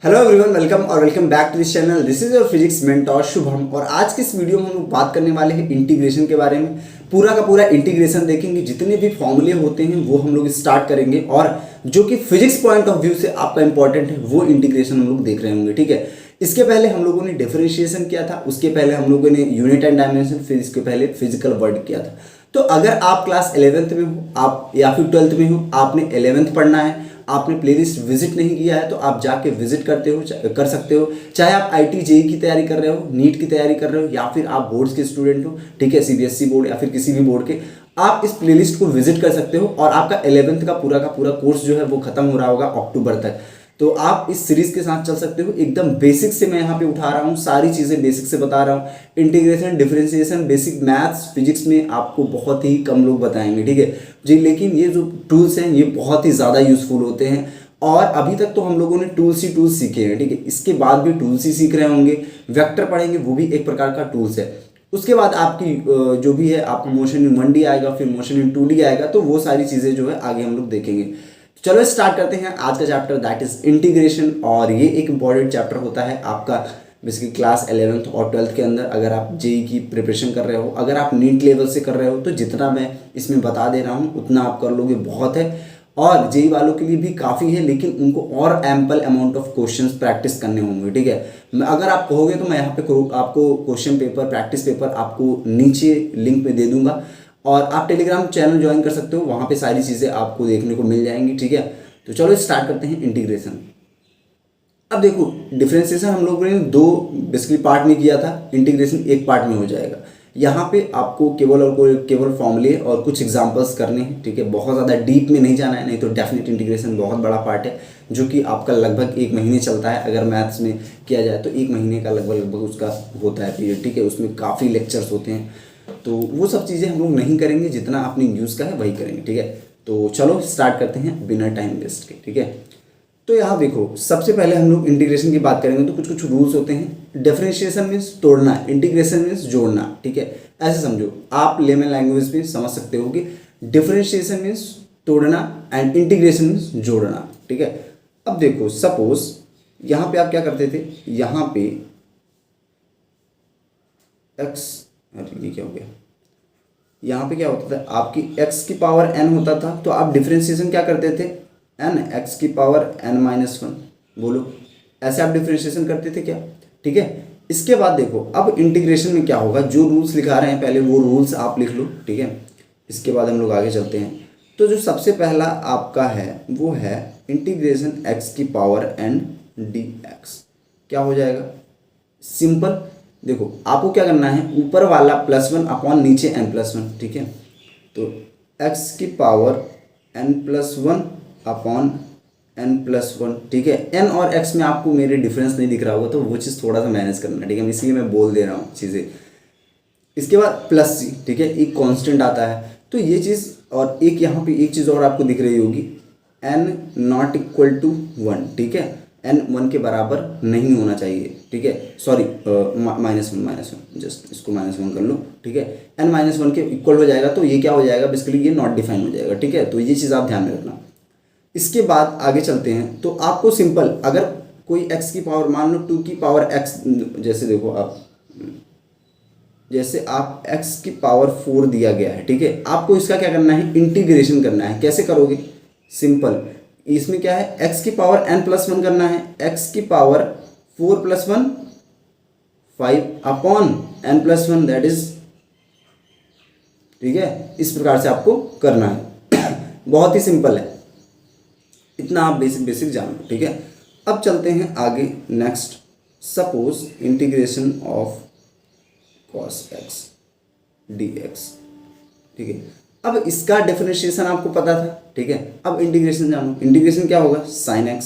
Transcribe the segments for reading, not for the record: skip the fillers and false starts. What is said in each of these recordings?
Hello everyone, welcome और welcome back to this channel. This is your physics mentor Shubham और आज के इस वीडियो में हम लोग बात करने वाले हैं इंटीग्रेशन के बारे में। पूरा का पूरा इंटीग्रेशन देखेंगे, जितने भी फॉर्मूले होते हैं वो हम लोग स्टार्ट करेंगे और जो कि फिजिक्स पॉइंट ऑफ व्यू से आपका इंपॉर्टेंट है वो इंटीग्रेशन हम लोग देख रहे होंगे। ठीक है, इसके पहले हम लोगों ने डिफरेंशिएशन किया था, उसके पहले हम लोगों ने यूनिट एंड डायमेंशन, फिर इसके पहले फिजिकल वर्ड किया था। तो अगर आप क्लास 11th में हो आप या फिर 12th में हो, आपने 11th पढ़ना है, आपने प्लेलिस्ट विजिट नहीं किया है तो आप जाके विजिट कर सकते हो। चाहे आप आईटी जेई की तैयारी कर रहे हो, नीट की तैयारी कर रहे हो या फिर आप बोर्ड्स के स्टूडेंट हो, ठीक है, सीबीएसई बोर्ड या फिर किसी भी बोर्ड के, आप इस प्लेलिस्ट को विजिट कर सकते हो और आपका 11th का पूरा कोर्स जो है वो खत्म हो रहा होगा अक्टूबर तक। तो आप इस सीरीज के साथ चल सकते हो। एकदम बेसिक से मैं यहाँ पे उठा रहा हूँ, सारी चीज़ें बेसिक से बता रहा हूँ। Integration, differentiation, basic maths, physics में आपको बहुत ही कम लोग बताएंगे, ठीक है जी। लेकिन ये जो टूल्स हैं ये बहुत ही ज़्यादा यूजफुल होते हैं और अभी तक तो हम लोगों ने टूल्स ही टूल्स सीखे हैं, ठीक है। इसके बाद भी टूल्स ही सीख रहे होंगे। वेक्टर पढ़ेंगे, वो भी एक प्रकार का टूल्स है। उसके बाद आपकी जो भी है, आपको मोशन इन 1D आएगा, फिर मोशन इन 2D आएगा, तो वो सारी चीज़ें जो है आगे हम लोग देखेंगे। चलो स्टार्ट करते हैं आज का चैप्टर, दैट इज इंटीग्रेशन। और ये एक इंपॉर्टेंट चैप्टर होता है आपका बेसिकली क्लास 11th और 12th के अंदर। अगर आप जेई की प्रिपरेशन कर रहे हो, अगर आप नीट लेवल से कर रहे हो, तो जितना मैं इसमें बता दे रहा हूँ उतना आप कर लोगे, बहुत है। और जेई वालों के लिए भी काफ़ी है, लेकिन उनको और ample amount of questions practice करने होंगे, ठीक है। अगर आप कहोगे तो मैं यहाँ पे आपको क्वेश्चन पेपर, प्रैक्टिस पेपर आपको नीचे लिंक पे दे दूंगा और आप टेलीग्राम चैनल ज्वाइन कर सकते हो, वहाँ पे सारी चीज़ें आपको देखने को मिल जाएंगी, ठीक है। तो चलो स्टार्ट करते हैं इंटीग्रेशन। अब देखो, डिफरेंशिएशन हम लोगों ने दो बेसिकली पार्ट में किया था, इंटीग्रेशन एक पार्ट में हो जाएगा। यहाँ पे आपको केवल फॉर्मूले और कुछ एग्जांपल्स करने हैं, ठीक है। बहुत ज़्यादा डीप में नहीं जाना है, नहीं तो डेफिनेट इंटीग्रेशन बहुत बड़ा पार्ट है जो कि आपका लगभग 1 महीने चलता है। अगर मैथ्स में किया जाए तो 1 महीने का लगभग उसका होता है पीरियड, ठीक है। उसमें काफ़ी लेक्चर्स होते हैं, तो वो सब चीज़ें हम लोग नहीं करेंगे, जितना अपने यूज़ का है वही करेंगे, ठीक है। तो चलो स्टार्ट करते हैं बिना टाइम वेस्ट के, ठीक है। तो यहाँ देखो, सबसे पहले हम लोग इंटीग्रेशन की बात करेंगे तो कुछ कुछ रूल्स होते हैं। डिफरेंशिएशन मीन्स तोड़ना, इंटीग्रेशन मीन्स जोड़ना, ठीक है। ऐसे समझो, आप लेमन लैंग्वेज में समझ सकते हो कि डिफरेंशिएशन मीन्स तोड़ना एंड इंटीग्रेशन मीन्स जोड़ना, ठीक है। अब देखो, सपोज यहाँ पे आप क्या करते थे, यहाँ पे एक्स, अरे ये क्या हो गया, यहाँ पे क्या होता था, आपकी x की पावर n होता था, तो आप डिफरेंशिएशन क्या करते थे, n x की पावर n-1, बोलो, ऐसे आप डिफरेंशिएशन करते थे क्या, ठीक है। इसके बाद देखो, अब इंटीग्रेशन में क्या होगा, जो रूल्स लिखा रहे हैं पहले वो रूल्स आप लिख लो, ठीक है। इसके बाद हम लोग आगे चलते हैं। तो जो सबसे पहला आपका है वो है इंटीग्रेशन x की पावर n dx। क्या हो जाएगा, सिंपल। देखो, आपको क्या करना है, ऊपर वाला +1 अपॉन नीचे n+1, ठीक है। तो x की पावर n+1 अपॉन n+1, ठीक है। n और x में आपको मेरे डिफरेंस नहीं दिख रहा होगा, तो वो चीज़ थोड़ा सा मैनेज करना, ठीक है, इसलिए मैं बोल दे रहा हूँ चीज़ें। इसके बाद प्लस c, ठीक है, एक कांस्टेंट आता है, तो ये चीज़, और एक यहाँ पे एक चीज़ और आपको दिख रही होगी, n=1, ठीक है। n 1 के बराबर नहीं होना चाहिए, ठीक है, सॉरी -1, जस्ट इसको -1 कर लो, ठीक है। n -1 के इक्वल हो जाएगा तो ये क्या हो जाएगा, बेसिकली ये नॉट डिफाइन हो जाएगा, ठीक है। तो ये चीज़ आप ध्यान में रखना। इसके बाद आगे चलते हैं, तो आपको सिंपल, अगर कोई x की पावर, मान लो 2 की पावर x, जैसे देखो आप, जैसे आप x की पावर 4 दिया गया है, ठीक है, आपको इसका क्या करना है, इंटीग्रेशन करना है। कैसे करोगे, सिंपल, इसमें क्या है, x की पावर n+1 करना है, x की power 4 + 1 5 upon n+1, that is, ठीक है। इस प्रकार से आपको करना है बहुत ही सिंपल है, इतना आप बेसिक जान लो, ठीक है। अब चलते हैं आगे, next, suppose integration of cos x dx, ठीक है। अब इसका डिफरेंशिएशन आपको पता था, ठीक है। अब इंटीग्रेशन जानो, इंटीग्रेशन क्या होगा, sin x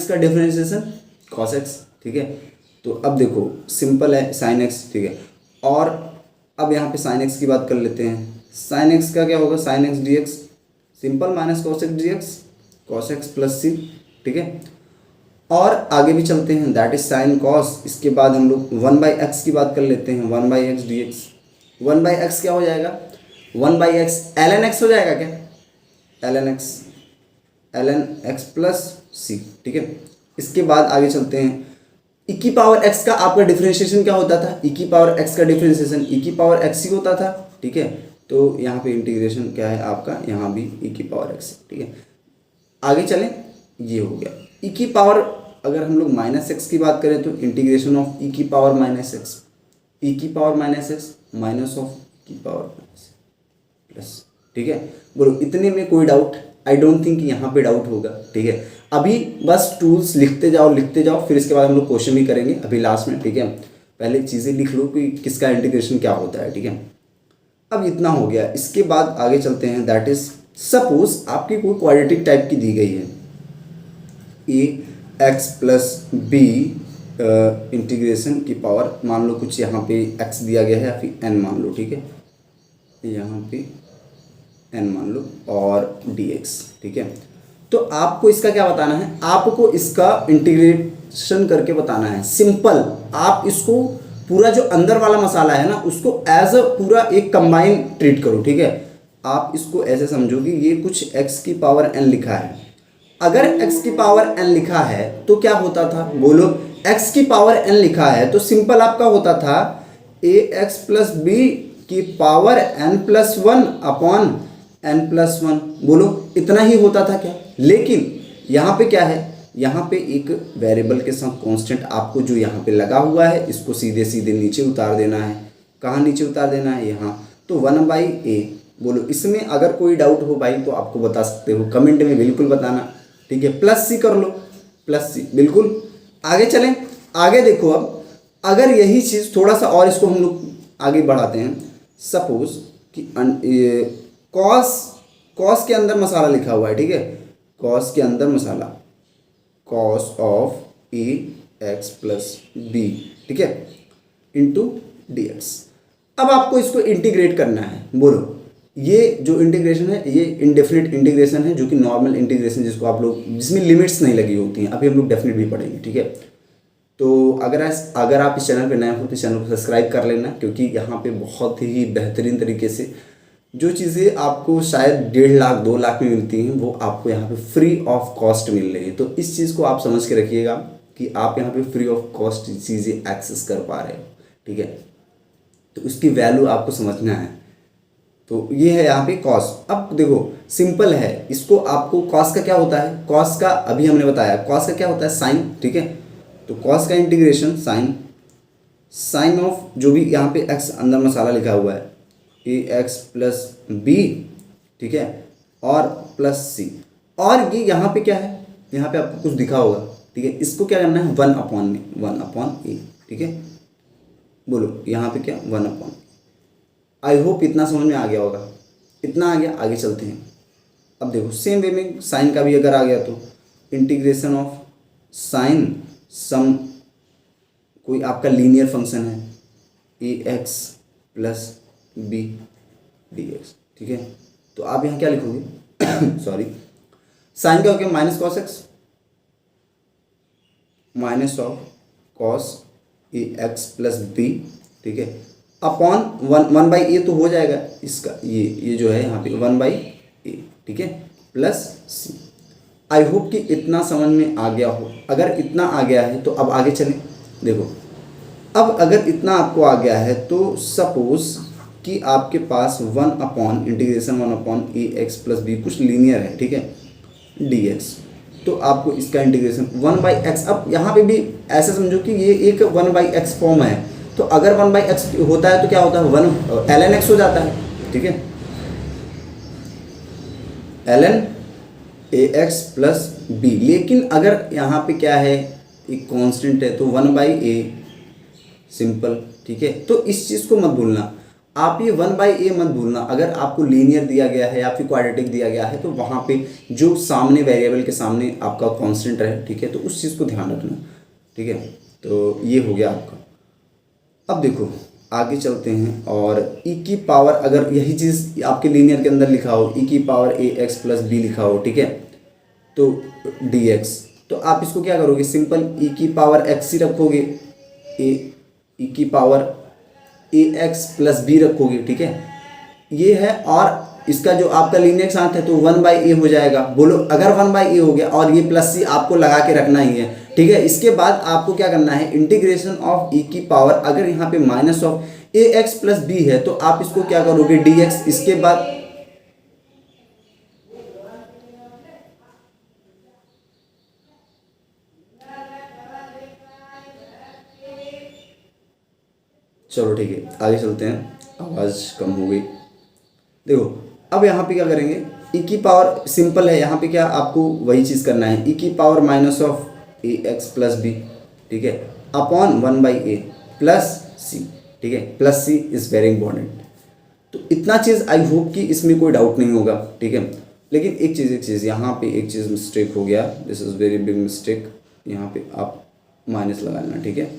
का डिफरेंशिएशन cos x, ठीक है। तो अब देखो, सिंपल है, sin x, ठीक है। और अब यहाँ पे sin x की बात कर लेते हैं। sin x का क्या होगा, sin x dx, simple, minus cos x dx, cos x + c, ठीक है। और आगे भी चलते हैं, दैट इज sin cos। इसके बाद हम लोग 1/x की बात कर लेते हैं, 1/x dx, 1/x क्या हो जाएगा, 1/x ln x हो जाएगा क्या, ln x, ln x plus C, ठीक है। इसके बाद आगे चलते हैं, e की पावर x का आपका डिफरेंशिएशन क्या होता था, e की पावर x का डिफरेंशिएशन e की पावर x ही होता था, ठीक है। तो यहाँ पे इंटीग्रेशन क्या है आपका, यहाँ भी e की पावर x, ठीक है। आगे चलें, ये हो गया e की पावर, अगर हम लोग माइनस एक्स की बात करें तो इंटीग्रेशन ऑफ e की पावर माइनस एक्स, e की power minus x minus of e की पावर माइनस प्लस, ठीक है। बोलो इतने में कोई डाउट? आई डोंट थिंक यहाँ पे डाउट होगा, ठीक है। अभी बस टूल्स लिखते जाओ, फिर इसके बाद हम लोग क्वेश्चन भी करेंगे अभी लास्ट में, ठीक है। पहले चीज़ें लिख लो कि किसका इंटीग्रेशन क्या होता है, ठीक है। अब इतना हो गया, इसके बाद आगे चलते हैं, दैट इज सपोज आपकी कोई क्वाड्रेटिक टाइप की दी गई है, a x plus B integration की पावर, मान लो कुछ यहाँ पे x दिया गया है या फिर n मान लो, ठीक है, यहाँ पे n मान लो और dx, ठीक है। तो आपको इसका क्या बताना है, आपको इसका इंटीग्रेशन करके बताना है, सिंपल। आप इसको पूरा जो अंदर वाला मसाला है ना, उसको एज अ पूरा एक कंबाइन ट्रीट करो, ठीक है। आप इसको ऐसे समझो कि ये कुछ x की पावर n लिखा है। अगर x की पावर n लिखा है तो क्या होता था, बोलो x की पावर n लिखा है तो सिंपल आपका होता था ax प्लस बी की power n plus one upon n plus one, बोलो इतना ही होता था क्या। लेकिन यहाँ पे क्या है, यहाँ पे एक वेरिएबल के साथ कांस्टेंट आपको जो यहाँ पे लगा हुआ है, इसको सीधे सीधे नीचे उतार देना है। कहाँ नीचे उतार देना है, यहाँ। तो 1/a, बोलो इसमें अगर कोई डाउट हो भाई तो आपको बता सकते हो, कमेंट में बिल्कुल बताना, ठीक है। प्लस सी कर लो, प्लस सी, बिल्कुल। आगे चलें, आगे देखो, अब अगर यही चीज़ थोड़ा सा और इसको हम लोग आगे बढ़ाते हैं, सपोज कि कॉस के अंदर मसाला लिखा हुआ है, ठीक है, कॉस के अंदर मसाला, cos of a x plus b, ठीक है, इंटू डी एक्स। अब आपको इसको इंटीग्रेट करना है। बोलो ये जो इंटीग्रेशन है ये इनडेफिनिट इंटीग्रेशन है, जो कि नॉर्मल इंटीग्रेशन जिसको आप लोग, जिसमें लिमिट्स नहीं लगी होती हैं, अभी हम लोग डेफिनेट भी पढ़ेंगे, ठीक है। तो अगर आप इस चैनल पे नए हो तो चैनल को सब्सक्राइब कर लेना, क्योंकि यहाँ पे बहुत ही बेहतरीन तरीके से जो चीज़ें आपको शायद 1.5 लाख 2 लाख में मिलती हैं, वो आपको यहाँ पे फ्री ऑफ कॉस्ट मिल रही है। तो इस चीज़ को आप समझ के रखिएगा कि आप यहाँ पे फ्री ऑफ कॉस्ट चीज़ें एक्सेस कर पा रहे हो, ठीक है। तो उसकी वैल्यू आपको समझना है। तो ये है यहाँ पे कॉस। अब देखो सिंपल है, इसको आपको कॉस का क्या होता है, कॉस का अभी हमने बताया, कॉस का क्या होता है, साइन, ठीक है। तो कॉस का इंटीग्रेशन साइन ऑफ जो भी यहाँ पे एक्स अंदर मसाला लिखा हुआ है, ए एक्स प्लस बी, ठीक है, और प्लस सी। और ये यहाँ पे क्या है, यहाँ पे आपको कुछ दिखा होगा, ठीक है, इसको क्या करना है, 1/a, ठीक है। बोलो यहाँ पे क्या, 1/a। आई होप इतना समझ में आ गया होगा, इतना आ गया। आगे चलते हैं। अब देखो सेम वे में साइन का भी अगर आ गया तो इंटीग्रेशन ऑफ साइन सम, कोई आपका लीनियर फंक्शन है, a x plus b d x, ठीक है। तो आप यहाँ क्या लिखोगे सॉरी, साइन का हो गया minus cos x minus of cos a x plus b, ठीक है, अपॉन 1/a तो हो जाएगा इसका, ये जो है यहाँ पे 1/a, ठीक है, प्लस सी। आई होप कि इतना समझ में आ गया हो। अगर इतना आ गया है तो अब आगे चलें। देखो अब अगर इतना आपको आ गया है तो सपोज कि आपके पास 1/a एक्स प्लस बी कुछ लीनियर है, ठीक है, dx। तो आपको इसका इंटीग्रेशन 1/x, अब यहाँ पे भी ऐसे समझो कि ये एक 1/x फॉर्म है। तो अगर 1/x होता है तो क्या होता है, 1 ln x हो जाता है, ठीक है, ln ax प्लस बी। लेकिन अगर यहाँ पे क्या है, एक कांस्टेंट है, तो 1/a सिंपल, ठीक है। तो इस चीज़ को मत भूलना, आप ये 1/a मत भूलना। अगर आपको लीनियर दिया गया है या फिर क्वाड्रेटिक दिया गया है तो वहाँ पे जो सामने वेरिएबल के सामने आपका कांस्टेंट है, ठीक है, तो उस चीज़ को ध्यान रखना, ठीक है। तो ये हो गया आपका। अब देखो आगे चलते हैं, और e की पावर, अगर यही चीज़ आपके लीनियर के अंदर लिखा हो, e की power a x plus b लिखा हो, ठीक है, तो dx, तो आप इसको क्या करोगे, सिंपल e की पावर x ही रखोगे, e की power a x plus b रखोगे, ठीक है, ये है। और इसका जो आपका लीनियर साथ है तो 1/a हो जाएगा। बोलो अगर 1/a हो गया और ये प्लस सी आपको लगा के रखना ही है, ठीक है। इसके बाद आपको क्या करना है, इंटीग्रेशन ऑफ e की पावर, अगर यहाँ पे minus of ax plus b है तो आप इसको क्या करोगे dx, इसके बाद चलो ठीक है आगे चलते हैं, आवाज़ कम हो गई। देखो अब यहाँ पे क्या करेंगे, e की पावर सिंपल है, यहाँ पे क्या आपको वही चीज़ करना है, e की power minus of ax plus b, ठीक है, अपॉन 1/a प्लस c, ठीक है, plus c is very important. तो इतना चीज़ आई होप कि इसमें कोई डाउट नहीं होगा, ठीक है। लेकिन एक चीज़ यहाँ पे एक चीज़ मिस्टेक हो गया, this is very big mistake, यहाँ पे आप माइनस लगा लेना, ठीक है,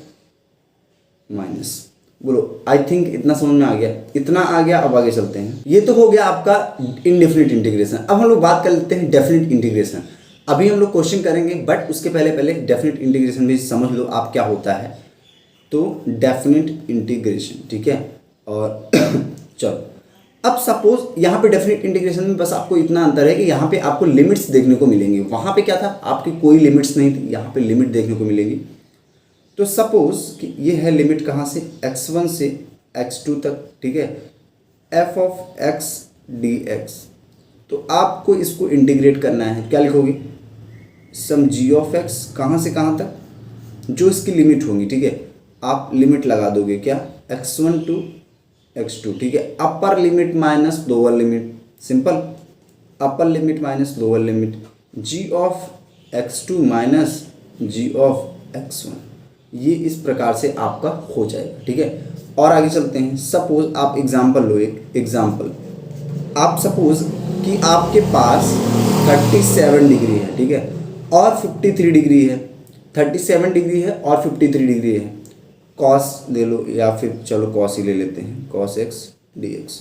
माइनस। बोलो आई थिंक इतना समझ में आ गया, इतना आ गया। अब आगे चलते हैं, ये तो हो गया आपका इनडेफिनिट इंटीग्रेशन। अब हम लोग बात कर लेते हैं डेफिनिट इंटीग्रेशन। अभी हम लोग क्वेश्चन करेंगे बट उसके पहले डेफिनिट इंटीग्रेशन भी समझ लो आप क्या होता है। तो डेफिनिट इंटीग्रेशन, ठीक है। और चलो अब सपोज यहाँ पे डेफिनिट इंटीग्रेशन में बस आपको इतना अंतर है कि यहाँ पे आपको लिमिट्स देखने को मिलेंगी, वहाँ पे क्या था आपकी कोई लिमिट्स नहीं थी, यहाँ पे लिमिट देखने को मिलेगी। तो सपोज कि ये है लिमिट कहाँ से, x1 से x2 तक, ठीक है, f ऑफ x dx। तो आपको इसको इंटीग्रेट करना है, क्या लिखोगे, सम g ऑफ x कहाँ से कहाँ तक, जो इसकी लिमिट होंगी, ठीक है, आप लिमिट लगा दोगे क्या, x1 टू x2, ठीक है, अपर limit minus lower limit, simple, upper limit minus lower limit, g of x2 minus g of x1, ये इस प्रकार से आपका हो जाएगा, ठीक है। और आगे चलते हैं, सपोज आप एग्जांपल लो, एक एग्जांपल, आप सपोज कि आपके पास 37 डिग्री है, ठीक है, और 53 डिग्री है, 37 डिग्री है और 53 डिग्री है, कॉस ले लो या फिर चलो कॉस ही ले लेते हैं, कॉस x dx,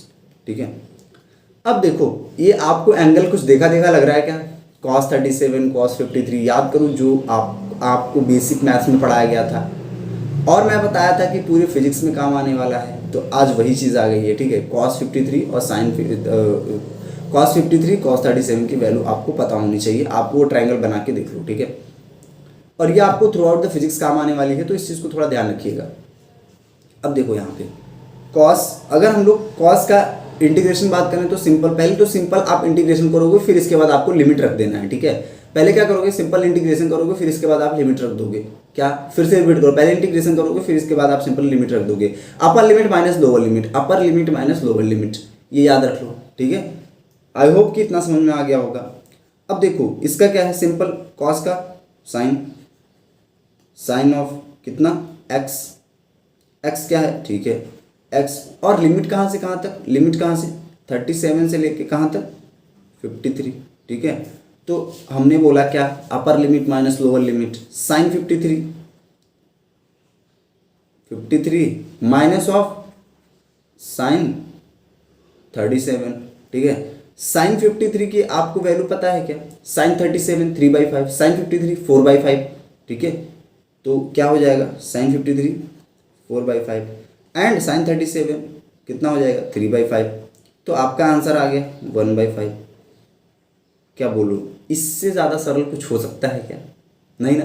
ठीक है। अब देखो ये आपको एंगल कुछ देखा लग रहा है क्या, कॉस 37 कॉस 53, याद करो जो आपको बेसिक मैथ्स में पढ़ाया गया था और मैं बताया था कि पूरे फिजिक्स में काम आने वाला है, तो आज वही चीज़ आ गई है, ठीक है। कॉस 53 और साइन कॉस 53 कॉस 37 की वैल्यू आपको पता होनी चाहिए, आप वो ट्रायंगल बना के देख लो, ठीक है। और ये आपको थ्रू आउट द फिजिक्स काम आने वाली है, तो इस चीज़ को थोड़ा ध्यान रखिएगा। अब देखो यहाँ पे कॉस, अगर हम लोग कॉस का इंटीग्रेशन बात करें तो सिंपल, पहले तो सिंपल आप इंटीग्रेशन करोगे, फिर इसके बाद आपको लिमिट रख देना है, ठीक है। पहले क्या करोगे, सिंपल इंटीग्रेशन करोगे, फिर इसके बाद आप लिमिट रख दोगे, क्या, फिर से रिपीट करो, पहले इंटीग्रेशन करोगे, फिर इसके बाद आप सिंपल लिमिट रख दोगे, अपर लिमिट माइनस लोअर लिमिट, अपर लिमिट माइनस लोअर लिमिट, ये याद रख लो, ठीक है। आई होप कि इतना समझ में आ गया होगा। अब देखो इसका क्या है, सिंपल कॉस का साइन ऑफ कितना x क्या है, ठीक है, x, और लिमिट कहाँ से कहाँ तक, लिमिट कहाँ से 37 से लेके कहाँ तक 53, ठीक है। तो हमने बोला क्या, upper limit minus lower limit, sine 53 minus of sine 37, ठीक है। साइन 53 की आपको वैल्यू पता है क्या, साइन 37 3/5, साइन 53 4/5, ठीक है। तो क्या हो जाएगा, साइन 53 4/5 एंड साइन 37 कितना हो जाएगा 3/5, तो आपका आंसर आ गया 1/5। क्या बोलो, इससे ज़्यादा सरल कुछ हो सकता है क्या, नहीं ना।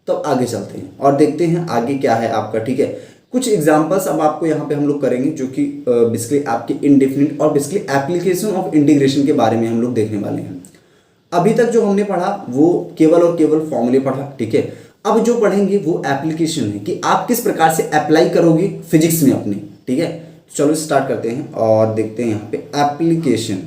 तो आगे चलते हैं और देखते हैं आगे क्या है आपका, ठीक है। कुछ एग्जांपल्स अब आपको यहाँ पे हम लोग करेंगे जो कि बेसिकली आपके इंडेफिनिट और बेसिकली एप्लीकेशन ऑफ इंटीग्रेशन के बारे में हम लोग देखने वाले हैं। अभी तक जो हमने पढ़ा वो केवल और केवल फॉर्मूले पढ़ा, ठीक है। अब जो पढ़ेंगे वो एप्लीकेशन है कि आप किस प्रकार से अप्लाई करोगे फिजिक्स में अपने, ठीक है। चलो स्टार्ट करते हैं और देखते हैं यहाँ पे एप्लीकेशन।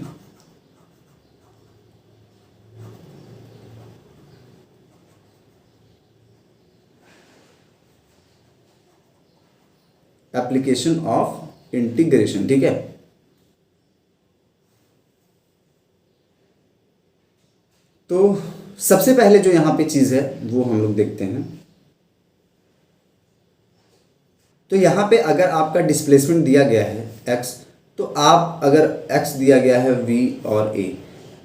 एप्लीकेशन ऑफ इंटीग्रेशन, ठीक है। तो सबसे पहले जो यहाँ पे चीज़ है वो हम लोग देखते हैं। तो यहाँ पे अगर आपका डिस्प्लेसमेंट दिया गया है x, तो आप अगर x दिया गया है v और a,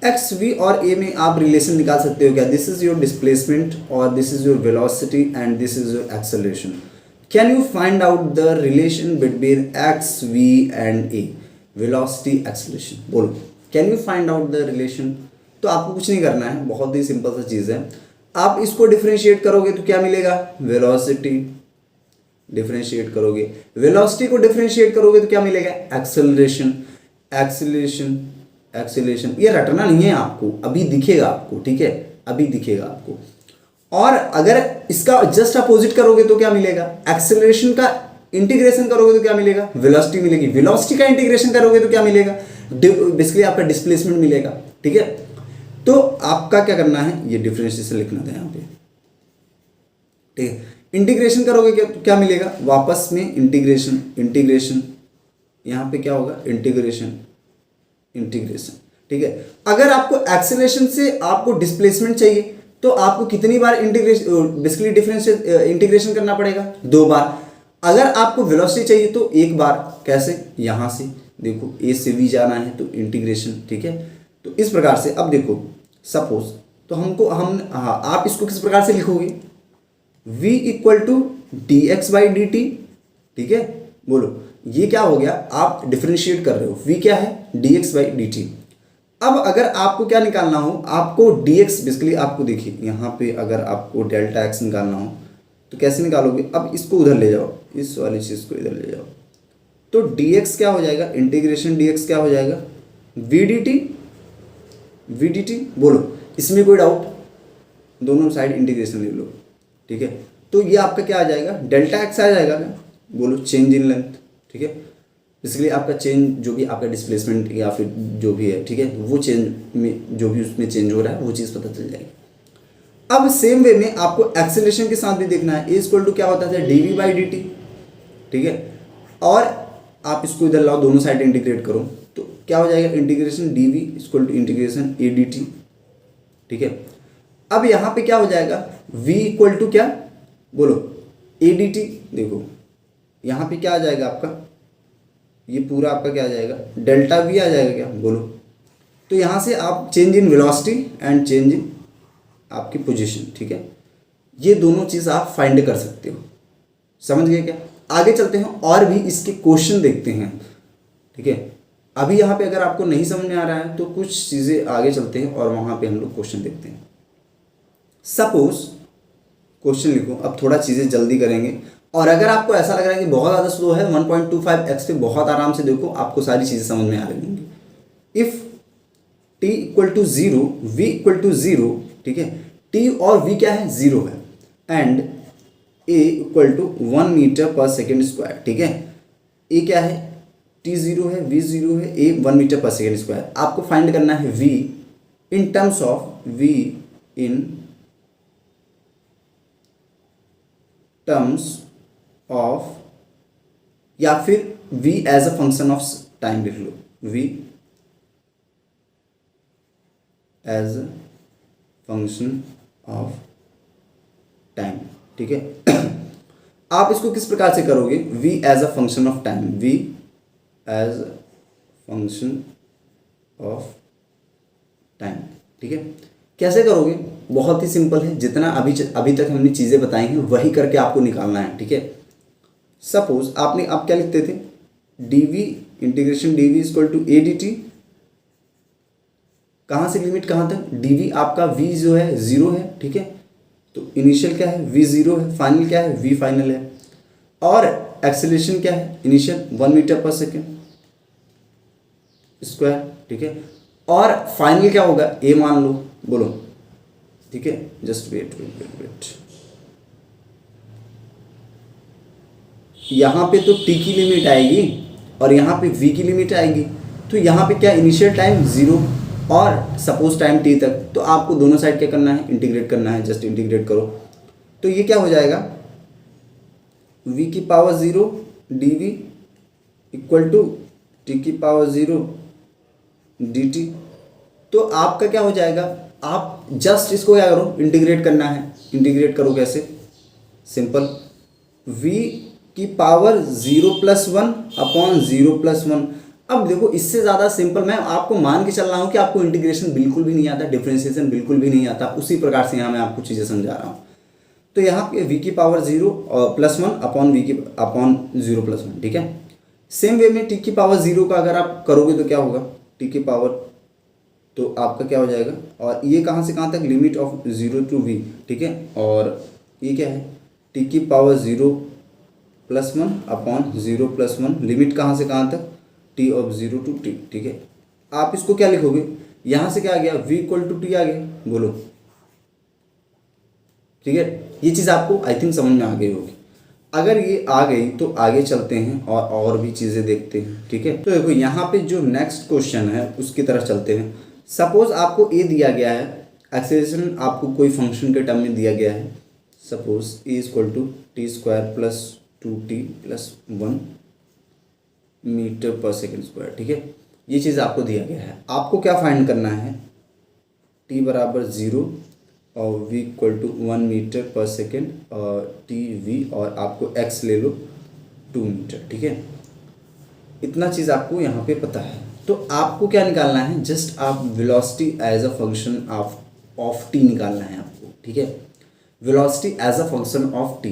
x v और a में आप रिलेशन निकाल सकते हो क्या, दिस इज योर डिस्प्लेसमेंट और this is your velocity and this is your acceleration. Can you find out the relation between x v and a, velocity acceleration, बोलो can you find out the relation? तो आपको कुछ नहीं करना है, बहुत ही simple सा चीज़ है। आप इसको डिफरेंशिएट करोगे तो क्या मिलेगा? वेलोसिटी। डिफरेंशिएट करोगे, वेलोसिटी को डिफरेंशिएट करोगे तो क्या मिलेगा? एक्सेलरेशन। एक्सेलरेशन, एक्सेलरेशन ये रटना नहीं है आपको, अभी दिखेगा आपको, ठीक है, अभी दिखेगा आपको। और अगर इसका जस्ट अपोजिट करोगे तो क्या मिलेगा? एक्सेलरेशन का इंटीग्रेशन करोगे तो क्या मिलेगा? वेलोसिटी मिलेगी। वेलोसिटी का इंटीग्रेशन करोगे तो क्या मिलेगा? बेसिकली आपका डिस्प्लेसमेंट मिलेगा, ठीक है। तो आपका क्या करना है, ये डिफरेंशिएशन लिखना था यहाँ पे, ठीक है। इंटीग्रेशन करोगे क्या मिलेगा? वापस में इंटीग्रेशन, इंटीग्रेशन यहाँ पे क्या होगा? इंटीग्रेशन, इंटीग्रेशन, ठीक है। अगर आपको एक्सेलरेशन से आपको डिस्प्लेसमेंट चाहिए तो आपको कितनी बार इंटीग्रेशन बेसिकली डिफरेंशियल इंटीग्रेशन करना पड़ेगा? 2 बार। अगर आपको वेलोसिटी चाहिए तो 1 बार। कैसे? यहाँ से देखो, ए से वी जाना है तो इंटीग्रेशन, ठीक है। तो इस प्रकार से अब देखो, सपोज तो हाँ, आप इसको किस प्रकार से लिखोगे? v equal to d x by d t, ठीक है। बोलो, ये क्या हो गया? आप डिफरेंशिएट कर रहे हो, v क्या है? D x by d T. अब अगर आपको क्या निकालना हो, आपको dx बेसिकली आपको देखिए यहाँ पे अगर आपको डेल्टा x निकालना हो तो कैसे निकालोगे? अब इसको उधर ले जाओ, इस वाली चीज़ को इधर ले जाओ, तो dx क्या हो जाएगा? इंटीग्रेशन dx क्या हो जाएगा? v dt, v dt। बोलो, इसमें कोई डाउट? दोनों साइड इंटीग्रेशन ले लो, ठीक है। तो ये आपका क्या आ जाएगा? डेल्टा x आ जाएगा क्या? बोलो, चेंज इन लेंथ, ठीक है। बेसिकली आपका चेंज जो भी आपका डिस्प्लेसमेंट या फिर जो भी है, ठीक है, वो चेंज में जो भी उसमें चेंज हो रहा है वो चीज़ पता चल जाएगी। अब सेम वे में आपको एक्सेलरेशन के साथ भी देखना है। ए इक्वल टू क्या होता है? D v by d t, ठीक है। और आप इसको इधर लाओ, दोनों साइड इंटीग्रेट करो तो क्या हो जाएगा? Integration d v equal to integration a d t, ठीक है। अब यहाँ पे क्या हो जाएगा? v इक्वल टू क्या? बोलो, ए डी टी। देखो यहाँ पे क्या आ जाएगा आपका? ये पूरा आपका क्या आ जाएगा? डेल्टा वी आ जाएगा क्या? बोलो। तो यहाँ से आप change in velocity and change in आपकी पोजीशन, ठीक है, ये दोनों चीज़ आप फाइंड कर सकते हो। समझ गए क्या? आगे चलते हैं और भी इसके क्वेश्चन देखते हैं, ठीक है। अभी यहाँ पे अगर आपको नहीं समझ में आ रहा है तो कुछ चीज़ें आगे चलते हैं और वहाँ पे हम लोग क्वेश्चन देखते हैं। सपोज क्वेश्चन लिखो, अब थोड़ा चीज़ें जल्दी करेंगे और अगर आपको ऐसा लग रहा है कि बहुत ज़्यादा स्लो है, 1.25x पे बहुत आराम से देखो, आपको सारी चीज़ें समझ में आ रही होंगी। If t equal to 0, v equal to 0, ठीक है, t और v क्या है? 0 है, and a equal to 1 metre per second square, ठीक है। a क्या है? t 0 है, v 0 है, a 1 metre per second square. आपको फाइंड करना है v in terms of of या फिर v as a function of time लिख लो, v as a function of time, ठीक है। आप इसको किस प्रकार से करोगे? v as a function of time, v as a function of time, ठीक है। कैसे करोगे? बहुत ही सिंपल है, जितना अभी तक हमने चीज़ें बताई हैं वही करके आपको निकालना है, ठीक है। सपोज आप क्या लिखते थे? dv integration dv equal to a d t. कहाँ से लिमिट कहाँ तक? dv आपका v जो है 0 है, ठीक है। तो इनिशियल क्या है? v 0 है, फाइनल क्या है? v फाइनल है। और एक्सेलरेशन क्या है? Initial 1 metre per second square, ठीक है। और फाइनल क्या होगा? a मान लो, बोलो, ठीक है। Just wait. यहाँ पे तो t की लिमिट आएगी और यहाँ पे v की लिमिट आएगी, तो यहाँ पे क्या? इनिशियल टाइम 0 और सपोज टाइम t तक। तो आपको दोनों साइड क्या करना है? इंटीग्रेट करना है, जस्ट इंटीग्रेट करो। तो ये क्या हो जाएगा? v की power 0 dv equal to t की पावर 0 dt। तो आपका क्या हो जाएगा? आप जस्ट इसको क्या करो? इंटीग्रेट करना है। इंटीग्रेट करो कैसे? सिंपल, v की पावर 0 + 1 अपॉन 0 + 1। अब देखो, इससे ज़्यादा सिंपल मैं आपको मान के चल रहा हूँ कि आपको इंटीग्रेशन बिल्कुल भी नहीं आता, डिफरेंशिएशन बिल्कुल भी नहीं आता, उसी प्रकार से यहाँ मैं आपको चीज़ें समझा रहा हूँ। तो यहाँ पे v की पावर 0 + 1 अपॉन अपॉन 0 + 1, ठीक है। सेम वे में t की पावर 0 का अगर आप करोगे तो क्या होगा? t की पावर तो आपका क्या हो जाएगा, और ये कहाँ से कहाँ तक, लिमिट ऑफ 0 टू v, ठीक है। और ये क्या है, t की पावर 0 + 1 अपॉन 0 + 1, लिमिट कहाँ से कहाँ तक, t ऑफ 0 टू t, ठीक है। आप इसको क्या लिखोगे, यहाँ से क्या आ गया, v = t आ गया, बोलो, ठीक है। ये चीज़ आपको आई थिंक समझ में आ गई होगी। अगर ये आ गई तो आगे चलते हैं और भी चीज़ें देखते हैं, ठीक है। तो देखो यहाँ पे जो नेक्स्ट क्वेश्चन है उसकी तरफ चलते हैं। सपोज आपको ए दिया गया है, एक्सेलरेशन आपको कोई फंक्शन के टर्म में दिया गया है, सपोज ए = t² + 2t + 1 मीटर/सेकंड², ठीक है। ये चीज़ आपको दिया गया है, आपको क्या फाइंड करना है, t = 0 और v = 1 मीटर/सेकंड और tv, और आपको x ले लो 2 मीटर, ठीक है। इतना चीज़ आपको यहाँ पे पता है। तो आपको क्या निकालना है, जस्ट आप velocity as a function of t निकालना है आपको, ठीक है। Velocity as a function of t,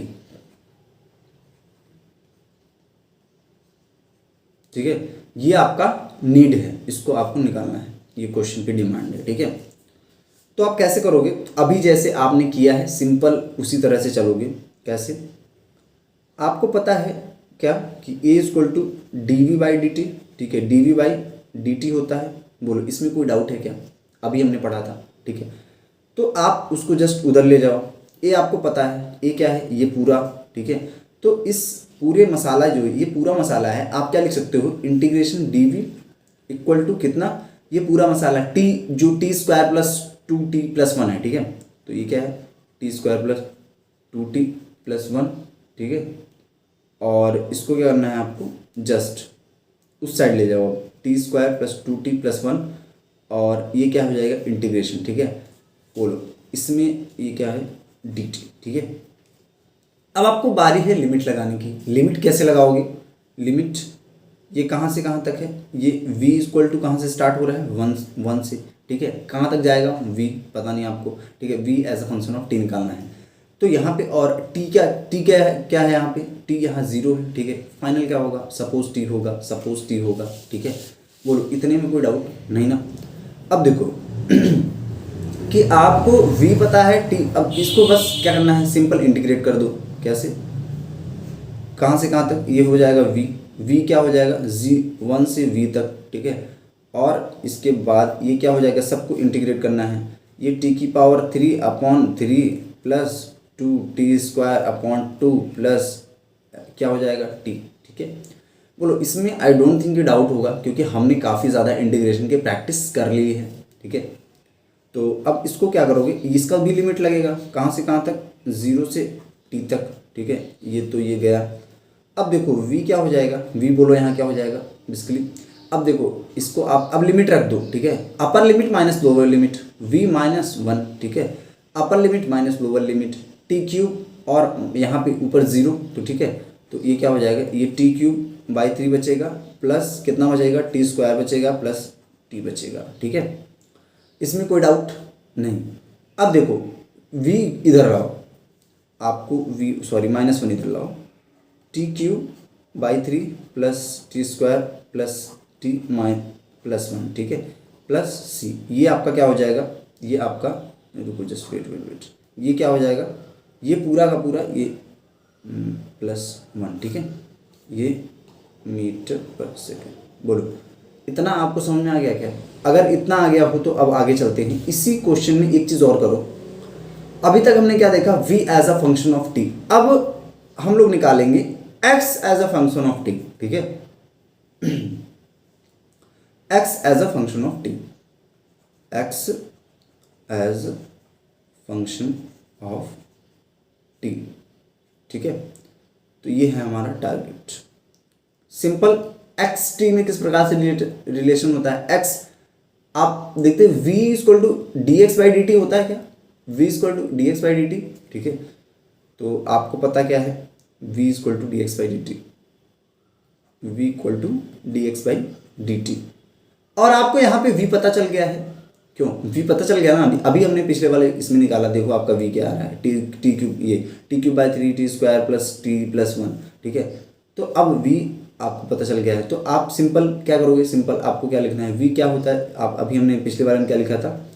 ठीक है। ये आपका नीड है, इसको आपको निकालना है, ये क्वेश्चन की डिमांड है, ठीक है। तो आप कैसे करोगे, अभी जैसे आपने किया है सिंपल उसी तरह से चलोगे। कैसे, आपको पता है क्या कि a = dv/dt, ठीक है, dv/dt होता है, बोलो इसमें कोई डाउट है क्या, अभी हमने पढ़ा था, ठीक है। तो आप उसको जस्ट उधर ले जाओ, ए आपको पता है, ए क्या है, ये पूरा, ठीक है। तो इस पूरे मसाला जो है, ये पूरा मसाला है, आप क्या लिख सकते हो, इंटीग्रेशन dv = कितना, ये पूरा मसाला t जो t² + 2t + 1 है, ठीक है। तो ये क्या है, t² + 2t + 1, ठीक है। और इसको क्या करना है आपको, जस्ट उस साइड ले जाओ, t² + 2t + 1, और ये क्या हो जाएगा, इंटीग्रेशन, ठीक है। बोलो इसमें ये क्या है, dt, ठीक है। अब आपको बारी है लिमिट लगाने की। लिमिट कैसे लगाओगे, लिमिट ये कहाँ से कहाँ तक है, ये v = कहाँ से स्टार्ट हो रहा है, 1 से, ठीक है। कहाँ तक जाएगा, v पता नहीं आपको, ठीक है। v as a function of t निकालना है। तो यहाँ पे और t क्या है यहाँ पे, t यहाँ 0 है, ठीक है। फाइनल क्या होगा, सपोज t होगा, ठीक है। बोलो इतने में कोई डाउट नहीं ना। अब देखो कि आपको v पता है, t, अब इसको बस क्या करना है, सिंपल इंटीग्रेट कर दो। कैसे, कहाँ से कहाँ तक, ये हो जाएगा v क्या हो जाएगा, 1 से v तक, ठीक है। और इसके बाद ये क्या हो जाएगा, सबको इंटीग्रेट करना है, ये t की पावर 3/3 + 2t² प्लस क्या हो जाएगा t, ठीक है। बोलो इसमें आई डोंट थिंक ये डाउट होगा, क्योंकि हमने काफ़ी ज़्यादा इंटीग्रेशन की प्रैक्टिस कर ली है, ठीक है। तो अब इसको क्या करोगे, इसका भी लिमिट लगेगा, कहाँ से कहाँ तक, 0 से t तक, ठीक है। ये तो ये गया। अब देखो v क्या हो जाएगा, v बोलो यहाँ क्या हो जाएगा बेसिकली। अब देखो इसको आप अब लिमिट रख दो, ठीक है। अपर limit minus lower limit, v - 1, ठीक है। अपर limit minus lower limit, t³ और यहाँ पे ऊपर 0, तो ठीक है। तो ये क्या हो जाएगा, ये t³/3 बचेगा, प्लस कितना बचेगा, t² बचेगा प्लस t बचेगा, ठीक है। इसमें कोई डाउट नहीं। अब देखो v इधर लाओ, आपको -1 इधर लाओ, t³/3 plus t² plus t + 1, ठीक है, प्लस c। ये आपका क्या हो जाएगा, ये आपका, रुको जस्ट वेट, ये क्या हो जाएगा, ये पूरा का पूरा ये +1, ठीक है, ये मीटर/सेकंड। बोलो इतना आपको समझ में आ गया क्या। अगर इतना आ गया हो तो अब आगे चलते हैं। इसी क्वेश्चन में एक चीज़ और करो। अभी तक हमने क्या देखा, v as a function of t। अब हम लोग निकालेंगे x as a function of t, ठीक है। x as a function of t, x as function of t, ठीक है। तो ये है हमारा टारगेट। सिंपल x t में किस प्रकार से रिलेशन होता है, x आप देखते हैं v = dx/dt होता है क्या, v = dx/dt, ठीक है। तो आपको पता क्या है, v = dx/dt, v = dx/dt। और आपको यहाँ पे v पता चल गया है, क्यों, v पता चल गया ना। अभी हमने पिछले वाले इसमें निकाला, देखो आपका v क्या आ रहा है, t³ ये t³/3 t² प्लस t + 1, ठीक है। तो अब v आपको पता चल गया है। तो आप सिंपल क्या करोगे, सिंपल आपको क्या लिखना है, v क्या होता है, आप अभी हमने पिछले बार में क्या लिखा था,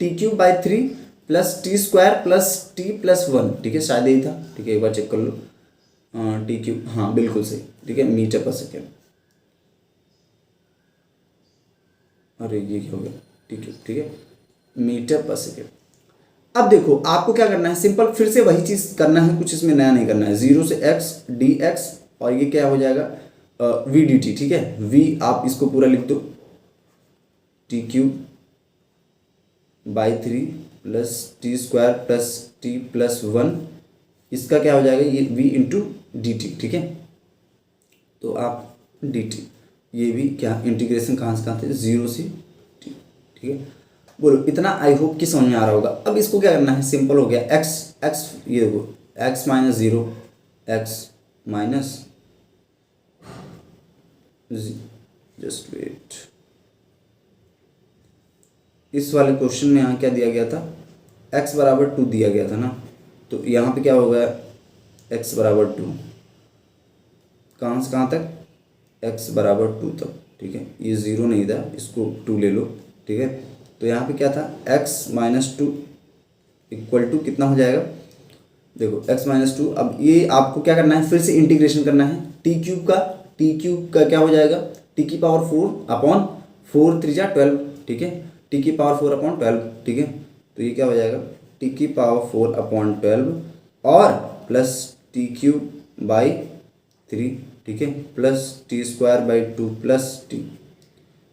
t³/3 plus t² plus t+1, ठीक है, शायद यही था, ठीक है, एक बार चेक कर लो, t³, हाँ बिल्कुल सही, ठीक है, मीटर पर सेकेंड। अरे ये क्या हो गया, t³, ठीक है, मीटर पर सेकेंड। अब देखो आपको क्या करना है, सिंपल फिर से वही चीज़ करना है, कुछ इसमें नया नहीं करना है, 0 से x dx और ये क्या हो जाएगा v dt, ठीक है, v आप इसको पूरा लिख दो, t³/3 plus t² plus t+1, इसका क्या हो जाएगा, ये v इंटू डी टी, ठीक है, तो आप dt, ये भी क्या इंटीग्रेशन कहाँ से कहाँ थे, 0 से t, ठीक है, बोलो इतना आई होप कि समझ में आ रहा होगा। अब इसको क्या करना है, सिंपल हो गया, x ये देखो x-0, x minus, just wait, इस वाले क्वेश्चन में यहाँ क्या दिया गया था, x बराबर 2 दिया गया था ना, तो यहाँ पे क्या होगा, x बराबर 2, कहाँ से कहाँ तक, x बराबर 2 तक, ठीक है, ये 0 नहीं था, इसको 2 ले लो, ठीक है, तो यहाँ पे क्या था, x-2 इक्वल टू कितना हो जाएगा, देखो x-2, अब ये आपको क्या करना है, फिर से इंटीग्रेशन करना है, t³ का क्या हो जाएगा, t⁴/4 ठीक है, t⁴/12, ठीक है, तो ये क्या हो जाएगा, t⁴/12 और प्लस t³/3, ठीक है, प्लस t²/2 प्लस t,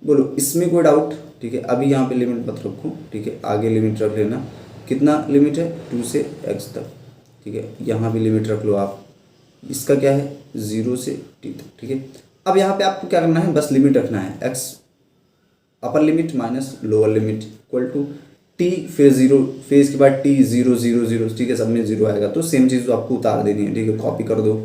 बोलो इसमें कोई डाउट, ठीक है, अभी यहाँ पे लिमिट मत रखो, ठीक है, आगे लिमिट रख लेना, कितना लिमिट है, 2 से x तक, ठीक है, यहाँ भी लिमिट रख लो आप, इसका क्या है, 0 से t तक, ठीक है। अब यहाँ पे आपको क्या करना है, बस लिमिट रखना है, x upper limit minus lower limit equal to t, फिर 0, फिर इसके बाद t 0 0 0, ठीक है, सब में 0 आएगा, तो सेम चीज़ आपको उतार देनी है, ठीक है, कॉपी कर दो,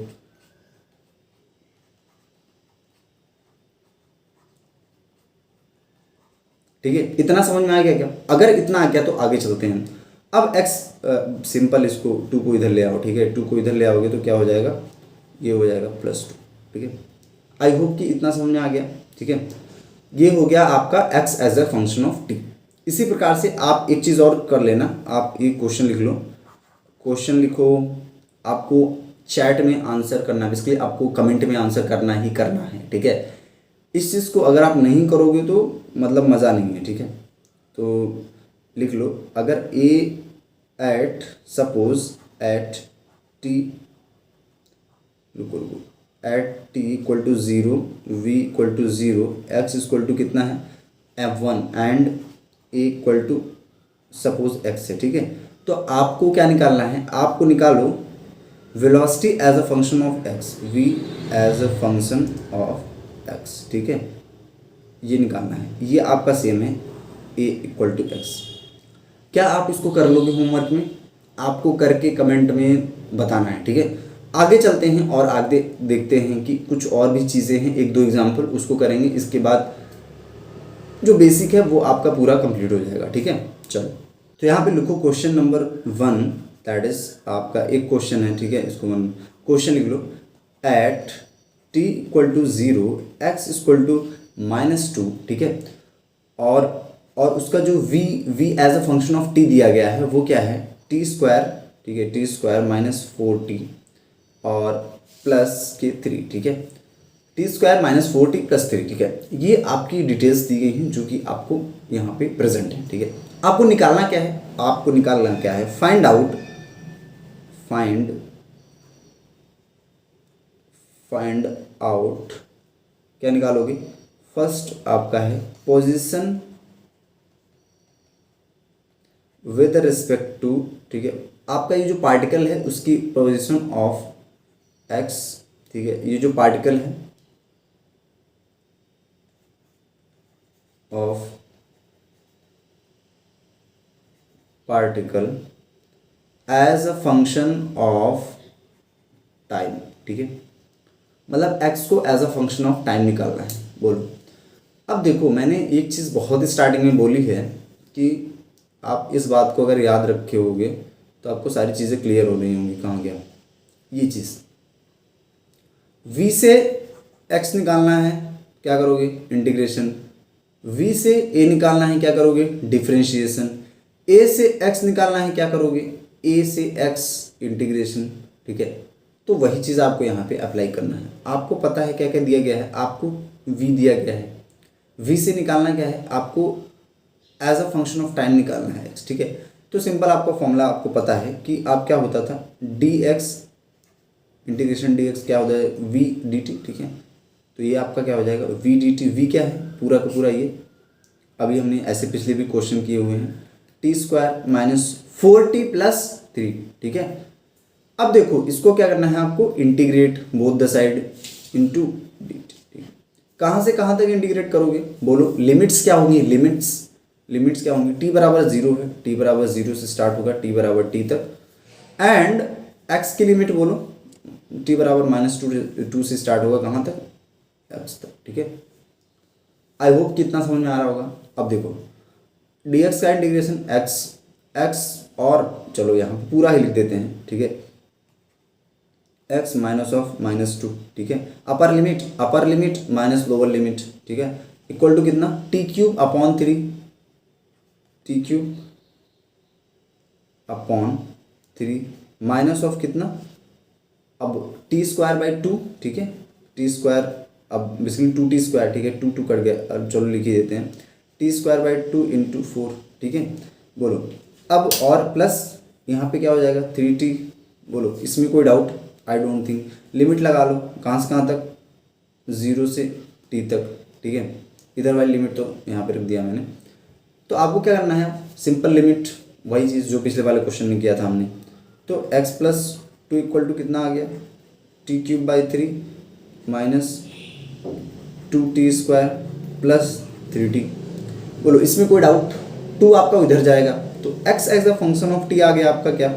ठीक है, इतना समझ में आ गया क्या, अगर इतना आ गया तो आगे चलते हैं। अब x सिंपल इसको 2 को इधर ले आओ, ठीक है, 2 को इधर ले आओगे तो क्या हो जाएगा, ये हो जाएगा +2, ठीक है, आई होप कि इतना समझ में आ गया, ठीक है, ये हो गया आपका x as a function of t। इसी प्रकार से आप एक चीज़ और कर लेना, आप एक क्वेश्चन लिख लो, क्वेश्चन लिखो, आपको चैट में आंसर करना है, बेसिकली आपको कमेंट में आंसर करना ही करना है, ठीक है, इस चीज़ को अगर आप नहीं करोगे तो मतलब मज़ा नहीं है, ठीक है, तो लिख लो, अगर a at suppose at t, रुको at t equal to 0, v equal to 0, x equal to कितना है f1 and a equal to suppose x है, ठीक है, तो आपको क्या निकालना है, आपको निकालो velocity as a function of x, v as a function of x, ठीक है, ये निकालना है, ये आपका सेम है a इक्वल टू x। क्या आप इसको कर लोगे होमवर्क में, आपको करके कमेंट में बताना है, ठीक है। आगे चलते हैं और आगे देखते हैं कि कुछ और भी चीज़ें हैं, 1-2 एग्जाम्पल उसको करेंगे, इसके बाद जो बेसिक है वो आपका पूरा कंप्लीट हो जाएगा, ठीक है। चलो तो यहाँ पे लिखो क्वेश्चन नंबर 1, दैट इज आपका एक क्वेश्चन है, ठीक है, इसको क्वेश्चन लिख लो, at t equal to 0, x equal to -2, ठीक है, और उसका जो v as a function of t दिया गया है वो क्या है, t², ठीक है, t² -4t और प्लस के 3, ठीक है, t² -4t प्लस 3, ठीक है, ये आपकी डिटेल्स दी गई हैं जो कि आपको यहाँ पे प्रेजेंट है, ठीक है। आपको निकालना क्या है, आपको निकालना क्या है, फाइंड आउट क्या निकालोगे, फर्स्ट आपका है पोजीशन विद रिस्पेक्ट टू, ठीक है, आपका ये जो पार्टिकल है उसकी पोजीशन ऑफ x, ठीक है, ये जो पार्टिकल है of particle as a function of time, ठीक है, मतलब x को as a function of time निकालना है। बोलो, अब देखो मैंने एक चीज़ बहुत स्टार्टिंग में बोली है कि आप इस बात को अगर याद रखे होगे तो आपको सारी चीज़ें क्लियर हो रही होंगी। कहाँ गया ये चीज़, v से x निकालना है, क्या करोगे इंटीग्रेशन, v से a निकालना है, क्या करोगे डिफरेंशिएशन, a से x निकालना है, क्या करोगे a से x इंटीग्रेशन। ठीक है, तो वही चीज़ आपको यहाँ पे अप्लाई करना है। आपको पता है क्या क्या दिया गया है, आपको v दिया गया है, v से निकालना क्या है आपको as a function of time निकालना है x। ठीक है, तो सिंपल आपका फॉर्मूला आपको पता है कि आप क्या होता था dx इंटीग्रेशन dx क्या होता है v dt। ठीक है, तो ये आपका क्या हो जाएगा v dt, v क्या है पूरा का पूरा ये अभी हमने ऐसे पिछले भी क्वेश्चन किए हुए हैं, T square minus 4t plus 3। ठीक है, अब देखो इसको क्या करना है आपको integrate both the side into dt। कहाँ से कहाँ तक इंटीग्रेट करोगे बोलो, लिमिट्स क्या होंगी, लिमिट्स क्या होंगी, t बराबर 0 है, t बराबर 0 से स्टार्ट होगा t बराबर t तक, एंड x की लिमिट बोलो t बराबर -2 से स्टार्ट होगा कहाँ तक x तक। ठीक है, आई होप कितना समझ में आ रहा होगा। अब देखो dx का इंटीग्रेशन x और चलो यहाँ पे पूरा ही लिख देते हैं। ठीक है, x माइनस ऑफ -2। ठीक है, अपर लिमिट माइनस लोअर लिमिट। ठीक है, इक्वल टू कितना t³ upon 3, t³ upon 3 minus of कितना, अब t स्क्वायर बाई 2। ठीक है, t स्क्वायर अब बेसिकली 2t²। ठीक है, 2 कट गया, अब चलो लिख ही देते हैं t स्क्वायर बाई 2 इंटू 4। ठीक है, बोलो अब और प्लस यहाँ पे क्या हो जाएगा 3t। बोलो इसमें कोई doubt, I don't think. Limit लगा लो कहाँ से कहाँ तक, 0 से t तक। ठीक है, इधर वाली लिमिट तो यहाँ पे रख दिया मैंने। तो आपको क्या करना है, सिंपल लिमिट वही चीज़ जो पिछले वाले क्वेश्चन में किया था हमने। तो x प्लस 2 इक्वल टू कितना आ गया t³ by 3 minus 2t square plus 3t। बोलो इसमें कोई डाउट, 2 आपका उधर जाएगा तो x as a function of t आ गया आपका क्या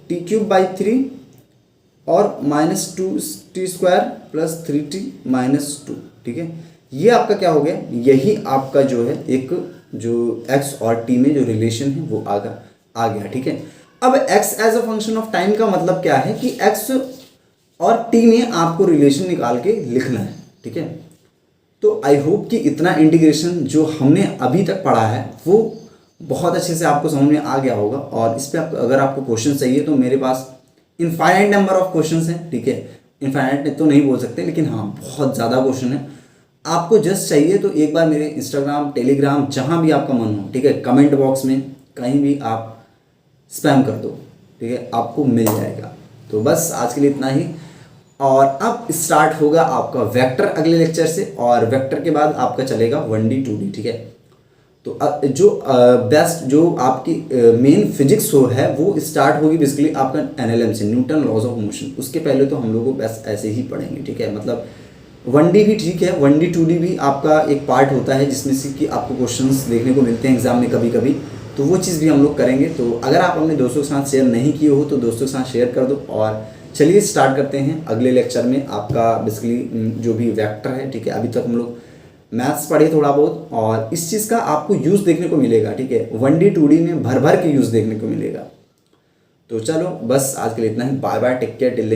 t³ बाई 3 और -2t square plus 3t minus 2। ठीक है, ये आपका क्या हो गया, यही आपका जो है एक जो x और t में जो रिलेशन है वो आ गया। ठीक है, अब x as a function of time का मतलब क्या है कि x और t में आपको रिलेशन निकाल के लिखना है। ठीक है, तो आई होप कि इतना इंटीग्रेशन जो हमने अभी तक पढ़ा है वो बहुत अच्छे से आपको समझ में आ गया होगा। और इस पर अगर आपको क्वेश्चन चाहिए तो मेरे पास इनफाइनाइट नंबर ऑफ क्वेश्चंस हैं। ठीक है, इनफाइनाइट तो नहीं बोल सकते लेकिन हाँ बहुत ज़्यादा क्वेश्चन है। आपको जस्ट चाहिए तो एक बार मेरे इंस्टाग्राम टेलीग्राम जहाँ भी आपका मन हो, ठीक है, कमेंट बॉक्स में कहीं भी आप स्पैम कर दो। ठीक है, आपको मिल जाएगा। तो बस आज के लिए इतना ही, और अब स्टार्ट होगा आपका वेक्टर अगले लेक्चर से, और वेक्टर के बाद आपका चलेगा 1D 2D। ठीक है, तो जो बेस्ट जो आपकी मेन फिजिक्स हो है वो स्टार्ट होगी बेसिकली आपका NLM से, न्यूटन लॉज ऑफ मोशन। उसके पहले तो हम लोग को बस ऐसे ही पढ़ेंगे। ठीक है, मतलब 1D भी ठीक है, 1D 2D भी आपका एक पार्ट होता है जिसमें से कि आपको क्वेश्चंस देखने को मिलते हैं एग्जाम में कभी कभी, तो वो चीज़ भी हम लोग करेंगे। तो अगर आप अपने दोस्तों के साथ शेयर नहीं किए हो तो दोस्तों के साथ शेयर कर दो। और चलिए स्टार्ट करते हैं अगले लेक्चर में आपका बेसिकली जो भी वेक्टर है। ठीक है, अभी तक हम लोग मैथ्स पढ़े थोड़ा बहुत, और इस चीज़ का आपको यूज़ देखने को मिलेगा। ठीक है, 1D 2D में भर भर के यूज़ देखने को मिलेगा। तो चलो बस आज के लिए इतना ही, bye bye, take care, till then.